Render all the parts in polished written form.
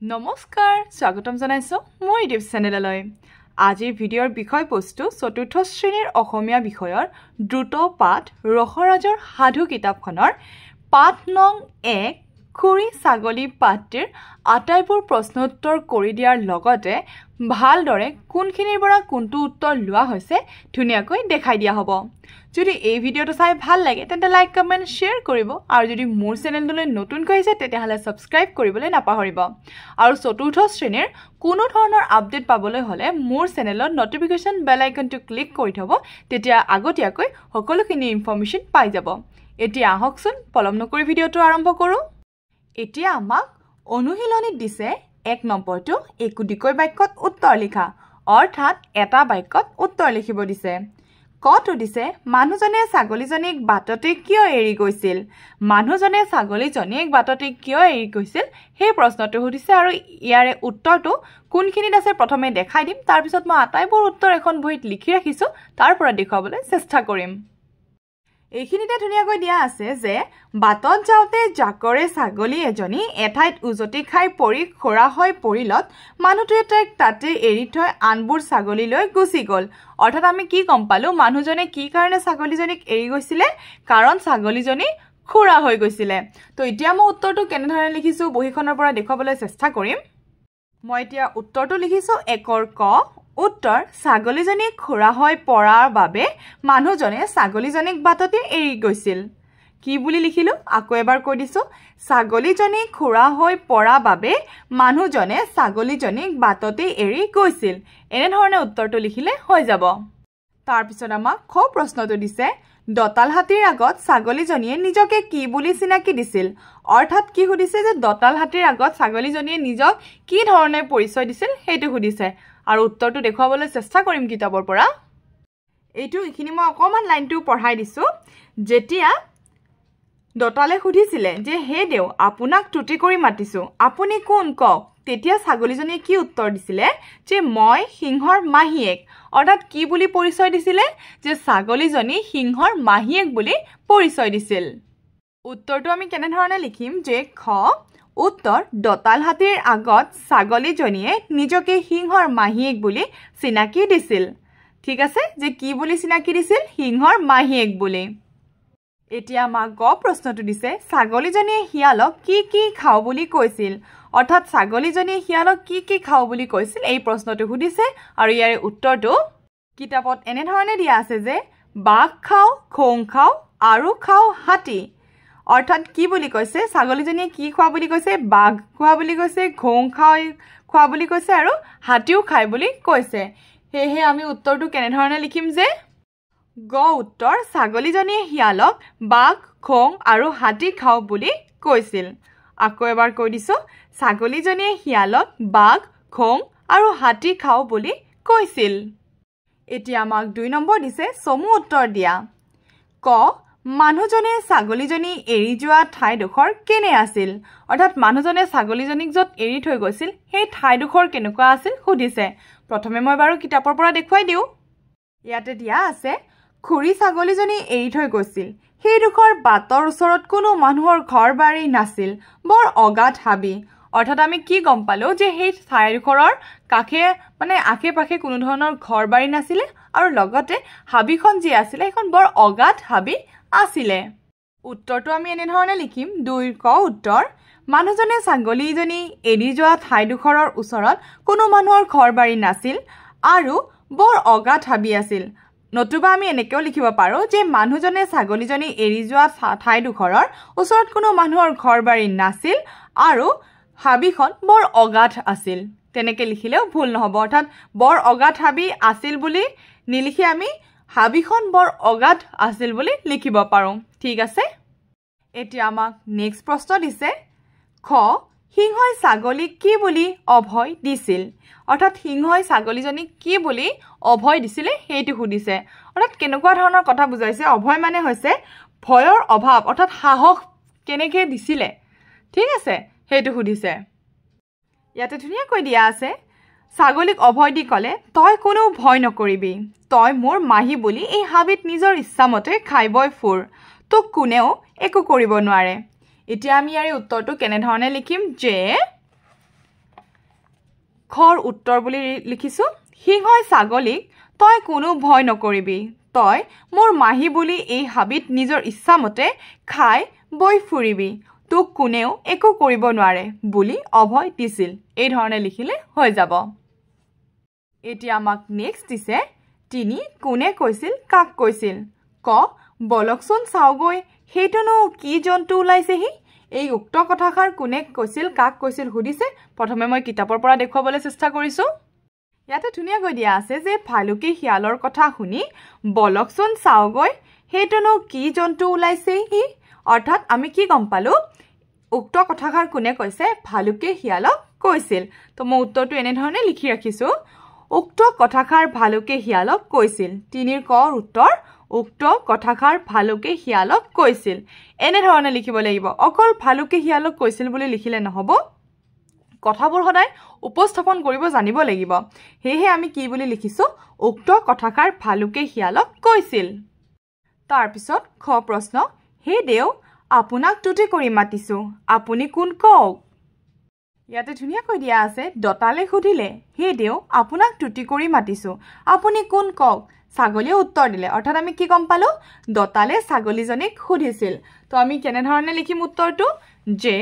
নমস্কাৰ স্বাগতম জনাইছো মোৰ ইউটিউব চেনেললৈ আজিৰ ভিডিঅ'ৰ বিষয়বস্তু চতুৰ্থ শ্ৰেণীৰ অসমীয়া বিষয়ৰ দ্ৰুত পাঠ ৰসৰাজৰ সাধু কিতাপখনৰ পাঠ নং 1 খুৰী ছাগলী পাঠটিৰ আটাইবোৰ প্ৰশ্ন উত্তৰ কৰি দিয়াৰ লগতে ভালদৰে কোনখিনিৰ পৰা কোনটো উত্তৰ লোৱা হৈছে ধুনীয়াকৈ দেখাই দিয়া হ'ব যদি এই ভিডিঅ'টো চাই ভাল লাগে তেন্তে লাইক কমেন্ট শেয়াৰ কৰিব আৰু যদি মোৰ চেনেললৈ নতুনকৈ আহিছে তেতিয়াহলে সাবস্ক্ৰাইব কৰিবলৈ নাপাহৰিব আৰু চতুৰ্থ শ্ৰেণীৰ কোনো ধৰণৰ আপডেট পাবলৈ হলে মোৰ চেনেলত নটিফিকেশন বেল আইকনটো ক্লিক কৰি থব তেতিয়া আগতীয়াকৈ সকলোখিনি ইনফৰমেশন পাই যাব এতিয়া আহকচোন পলম নকৰি ভিডিঅ'টো আৰম্ভ কৰো এতিয়া আমাক অনুশীলনী দিছে 1 নম্বৰটো একোদিকৈ বাক্যত উত্তৰ লিখা অৰ্থাৎ এটা বাক্যত উত্তৰ লিখিব দিছে কত দিছে মানুহজনে ছাগলীজনীক বাটতে কিয় এৰি গৈছিল মানুহজনে ছাগলীজনীক বাটতে কিয় এৰি গৈছিল সেই প্ৰশ্নটো সুধিছে আৰু ইয়াৰে উত্তৰটো কোনখিনিত আছে প্ৰথমে দেখাই দিম তাৰ পিছত মই আটাইবোৰ উত্তৰ এখন বহিত লিখি ৰাখিছো তাৰ পৰা দেখাবলৈ চেষ্টা কৰিম এইখিনিতে ধুনীয়াকৈ দিয়া আছে যে বাটত যাওঁতে জাকৰে ছাগলী এজনী এঠাইত উজটি খাই পৰি খৰা হৈ পৰিলত মানুহটোৱে তাইক তাতে এৰি থৈ আনবোৰ ছাগলীলৈ গুচি গ'ল অৰ্থাৎ আমি কি গম পালো মানুহজনে কি কাৰণে ছাগলীজনীক এৰি গৈছিলে কাৰণ ছাগলীজনী খৰা হৈ গৈছিলে তো এতিয়া মই উত্তৰটো কেনে ধৰণে লিখিছো বহিখনৰ পৰা দেখাবলৈ চেষ্টা কৰিম মই এতিয়া উত্তৰটো লিখিছো 1ৰ ক উত্তৰ ছাগলীজনী খৰা হৈ পৰাৰ বাবে মানুহজনে ছাগলীজনীক বাটতে এৰি গৈছিল কি বুলি লিখিলো আকৌ এবাৰ কৈ দিছো ছাগলীজনী খৰা হৈ পৰা বাবে মানুহজনে ছাগলীজনীক বাটতে এৰি গৈছিল এনে ধৰণে উত্তৰটো লিখিলে হৈ যাব তাৰ পিছত আমাক খ প্ৰশ্নটো দিছে দতাল হাতীৰ আগত ছাগলীজনীয়ে নিজকে কি বুলি চিনাকি দিছিল অৰ্থাৎ কি সুধিছে যে দতাল হাতীৰ আগত ছাগলীজনীয়ে নিজক কি ধৰণে পৰিচয় দিছিল হেতু সুধিছে আৰু উত্তৰটো দেখুৱাবলৈ চেষ্টা কৰিম কিতাপৰ পৰা এইটো ইখিনি মই অকমান লাইনটো পঢ়াই দিছো যেতিয়া দতালে সুধিছিলে যে হে দেউ আপোনাক টুটি কৰি মাতিছো আপুনি কোন কক তেতিয়া ছাগলীজনীয়ে কি উত্তৰ দিছিলে যে মই সিংহৰ মাহীয়েক অৰ্থাৎ কি বুলি পৰিচয় দিছিলে যে ছাগলীজনী সিংহৰ মাহীয়েক বুলি পৰিচয় দিছিল উত্তৰটো আমি কেনে ধৰণে লিখিম যে খ উত্তৰ দতাল হাতীৰ আগত ছাগলীজনীয়ে নিজকে সিংহৰ মাহীয়েক বুলি চিনাকি দিছিল ঠিক আছে যে কি বুলি চিনাকি দিছিল সিংহৰ মাহীয়েক বুলি এতিয়া আমাক গ প্ৰশ্নটো দিছে ছাগলীজনীয়ে হিয়ালক কি খাও বুলি কৈছিল অৰ্থাৎ ছাগলীজনীয়ে হিয়ালক কি খাও বুলি কৈছিল এই প্ৰশ্নটো সুধিছে আৰু ইয়াৰে উত্তৰটো কিতাপত এনে ধৰণে দিয়া আছে যে বাঘ খাও খোং খাও আৰু খাও হাতী অৰ্থাৎ কি বুলি কৈছে ছাগলীজনীয়ে কি খোৱা বুলি কৈছে বাঘ খোৱা বুলি কৈছে খোং খোৱা বুলি কৈছে আৰু হাতীও খাই বুলি কৈছে হেহে আমি উত্তৰটো কেনে ধৰণে লিখিম যে গ উত্তৰ ছাগলীজনীয়ে হিয়ালক বাঘ খোং আৰু হাতী খাও বুলি কৈছিল আকৌ এবাৰ কৈ দিছো ছাগলীজনীয়ে হিয়ালক বাঘ খোং আৰু হাতী খাও বুলি কৈছিল এতিয়া আমাক 2 নম্বৰ দিছে চমু উত্তৰ দিয়া ক মানুহজনে ছাগলীজনী এৰি যোৱা ঠাইডোখৰ কেনে আছিল অৰ্থাৎ মানুহজনে ছাগলীজনীক যত এৰি থৈ গৈছিল সেই ঠাইডোখৰ কেনেকুৱা আছিল সুধিছে প্ৰথমে মই বাৰু কিতাপৰ পৰা দেখুৱাই দিও ইয়াতে দিয়া আছে খুৰী ছাগলীজনী এৰি থৈ গৈছিল সেইডোখৰ বাটৰ ওচৰত কোনো মানুহৰ ঘৰ বাৰী নাছিল বৰ অগাধ হাবি অৰ্থাৎ আমি কি গম পালো যে সেই ঠাইডোখৰৰ কাষে আশে পাশে কোনো ধৰণৰ ঘৰ বাৰী নাছিল আৰু লগতে হাবিখন যি আছিল এখন বৰ অগাধ হাবি আছিলে উত্তৰটো আমি এনে ধৰণে লিখিম 2ৰ ক উত্তৰ মানুহজনে ছাগলীজনী এৰি যোৱা ঠাইডোখৰৰ ওচৰত কোনো মানুহৰ ঘৰ বাৰী নাছিল আৰু বৰ অগাধ হাবি আছিল নতুবা আমি এনেকেও লিখিব পাৰো যে মানুহজনে ছাগলীজনী এৰি যোৱা ঠাইডোখৰৰ ওচৰত কোনো মানুহৰ ঘৰ বাৰী নাছিল আৰু হাবিখন বৰ অগাধ আছিল তেনেকে লিখিলেও ভুল নহব অৰ্থাৎ বৰ অগাধ হাবি আছিল বুলি নিলিখি আমি হাবিখন বৰ অগাধ আছিল বুলি লিখিব পাৰো ঠিক আছে এতিয়া আমাক নেক্সট প্ৰশ্ন দিছে খ সিংহই ছাগলীক কি বুলি অভয় দিছিল অৰ্থাৎ সিংহই ছাগলীজনীক কি বুলি অভয় দিছিলে হেতু সুধিছে অৰ্থাৎ কেনেকুৱা ধৰণৰ কথা বুজাইছে অভয় মানে হৈছে ভয়ৰ অভাৱ অৰ্থাৎ সাহস কেনেকৈ দিছিলে ঠিক আছে হেতু সুধিছে ইয়াতে ধুনীয়াকৈ দিয়া আছে ছাগলীক অভয় দি কলে তই কোনো ভয় নকৰিবি তই মোৰ মাহী বুলি এই হাবিত নিজৰ ইচ্ছামতে খাই বৈ ফুৰ তোক কোনেও একো কৰিব নোৱাৰে এতিয়া আমি ইয়াৰ উত্তৰটো কেনে ধৰণে লিখিম যে খৰ উত্তৰ বুলি লিখিছো সিংহই ছাগলীক তই কোনো ভয় নকৰিবি তই মোৰ মাহী বুলি এই হাবিত নিজৰ ইচ্ছামতে খাই বৈ ফুৰিবি তোক কোনেও একো কৰিব নোৱাৰে বুলি অভয় দিছিল এই ধৰণে লিখিলে হৈ যাব এতিয়া আমাক নেক্সট দিছে তিনি কোনে কৈছিল কাক কৈছিল ক বলকচোন চাওগৈ হেইটোনো কি জন্তু ওলাইছেহি এই উক্ত কথাষাৰ কোনে কৈছিল কাক কৈছিল সুধিছে প্ৰথমে মই কিতাপৰ পৰা দেখুৱাবলৈ চেষ্টা কৰিছো ইয়াতে ধুনীয়াকৈ দিয়া আছে যে ভালুকি শিয়ালৰ কথা শুনি বলকচোন চাওগৈ হেইটোনো কি জন্তু ওলাইছেহি অৰ্থাৎ আমি কি গম পালো উক্ত কথাষাৰ কোনে কৈছে ভালুকি শিয়ালক কৈছিল তো মই উত্তৰটো এনে ধৰণে লিখি ৰাখিছো উক্ত কথাষাৰ ভালুকি শিয়ালক কৈছিল তিনিৰ কৰ উত্তৰ উক্ত কথাষাৰ ভালুকি শিয়ালক কৈছিল এনে ধৰণে লিখিব লাগিব অকল ভালুকি শিয়ালক কৈছিল বুলি লিখিলে নহব কথাবোৰ সদায় উপস্থাপন কৰিব জানিব লাগিব হেহে আমি কি বুলি লিখিছো উক্ত কথাষাৰ ভালুকি শিয়ালক কৈছিল তাৰ পিছত খ প্ৰশ্ন হে দেও আপোনাক তুতি কৰি মাতিছো আপুনি কোন কওক ইয়াতে ধুনীয়াকৈ দিয়া আছে দতালে সুধিলে হে দেও আপোনাক তুতি কৰি মাতিছো আপুনি কোন কওক ছাগলীয়ে উত্তৰ দিলে অৰ্থাৎ আমি কি গম পালো দতালে ছাগলীজনীক সুধিছিল তো আমি কেনে ধৰণে লিখিম উত্তৰটো যে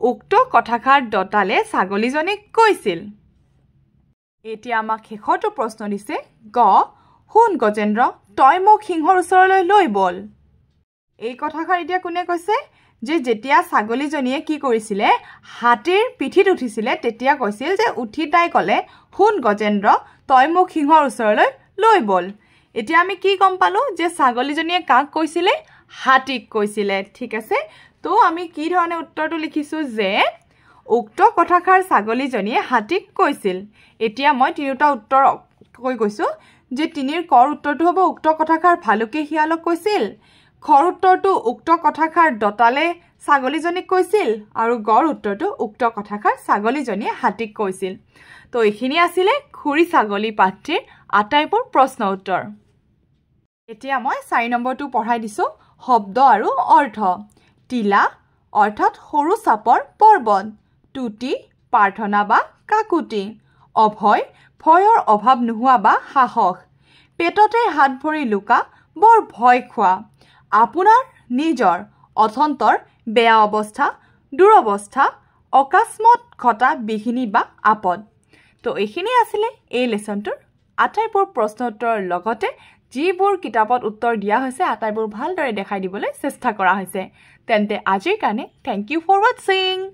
উক্ত কথাষাৰ দতালে ছাগলীজনীক কৈছিল এতিয়া আমাক শেষৰটো প্ৰশ্ন দিছে গ শুন গজেন্দ্ৰ তই মোক সিংহৰ ওচৰলৈ লৈ বল এই কথাষাৰ এতিয়া কোনে কৈছে যে যেতিয়া ছাগলীজনীয়ে কি কৰিছিলে হাতীৰ পিঠিত উঠিছিলে তেতিয়া কৈছিল যে উঠি তাই ক'লে শুন গজেন্দ্ৰ তই মোক সিংহৰ ওচৰলৈ লৈ বল এতিয়া আমি কি গম পালো যে ছাগলীজনীয়ে কাক কৈছিলে হাতীক কৈছিলে ঠিক আছে তো আমি কি ধৰণে উত্তৰটো লিখিছো যে উক্ত কথাষাৰ ছাগলীজনীয়ে হাতীক কৈছিল এতিয়া মই তিনিটা উত্তৰ কৈ কৈছো যে তিনিৰ কৰ উত্তৰটো হ'ব উক্ত কথাষাৰ ভালুকি শিয়ালক কৈছিল খৰ উত্তৰটো উক্ত কথাষাৰ দতালে ছাগলীজনীক কৈছিল আৰু গৰ উত্তৰটো উক্ত কথাষাৰ ছাগলীজনীয়ে হাতীক কৈছিল তো এইখিনি আছিলে খুৰি ছাগলী পাঠটিৰ আটাইবোৰ প্ৰশ্ন উত্তৰ এতিয়া মই 4 নম্বৰটো পঢ়াই দিছো শব্দ আৰু অৰ্থ টিলা অৰ্থাৎ সৰু চাপৰ পৰ্বত টুটি প্ৰাৰ্থনা বা কাকুতি অভয় ভয়ৰ অভাৱ নোহোৱা বা সাহস পেটতে হাত ভৰি লুকা বৰ ভয় খোৱা আপোনাৰ নিজৰ অথন্তৰ বেয়া অৱস্থা দুৰৱস্থা অকস্মাত ঘটা বিঘিনি বা আপদ তো এইখিনি আছিলে এই লেসনটোৰ আটাইবোৰ প্ৰশ্ন উত্তৰৰ লগতে যিবোৰ কিতাপত উত্তৰ দিয়া হৈছে আটাইবোৰ ভালদৰে দেখাই দিবলৈ চেষ্টা কৰা হৈছে তেন্তে আজিৰ কাৰণে থ্যাংক ইউ ফৰ ওয়াচিং